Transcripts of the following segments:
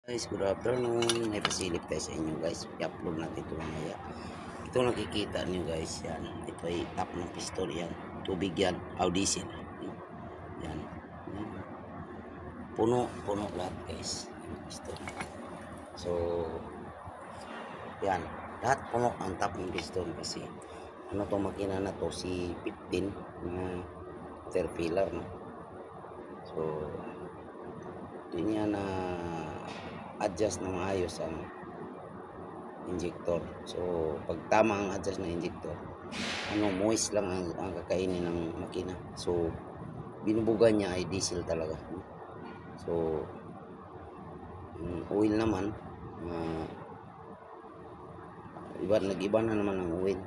Guys, good afternoon. May pasilip tayo sa inyo guys. I-upload natin ito mamaya. Ito nakikita nyo guys. Yan. Ito ay tap ng piston yan. Tubig yan. Aw diesel. Yan. Yan. Puno lahat guys. Yung piston. So, yan. Lahat puno ang tap ng piston kasi ano to makina na to si 15 na Caterpillar no. So, hindi niya na adjust na maayos ang injector. So pag tama ang adjust ng injector, moist lang ang kakainin ng makina. So binubugan niya ay diesel talaga. So oil naman nag-iba na naman ang oil,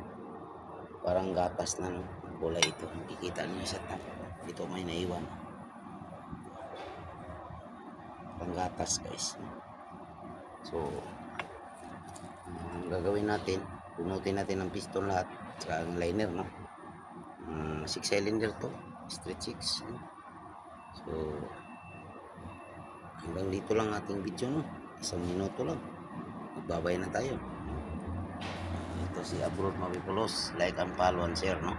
parang gatas na no? Kulay ito, makikita niyo sa top dito may naiwan panggatas guys. So ang gagawin natin, punutin natin ang piston lahat saka ang liner no. 6 cylinder to, straight 6 no? So hanggang dito lang ating video no, 1 minuto lang, magbabay na tayo. Ito si Abroad Mabipulos, like and follow and share no.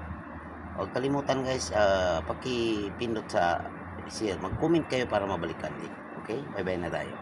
Huwag kalimutan guys, pakipindot sa share, mag-comment kayo para mabalikan din. Okay, bye bye na tayo.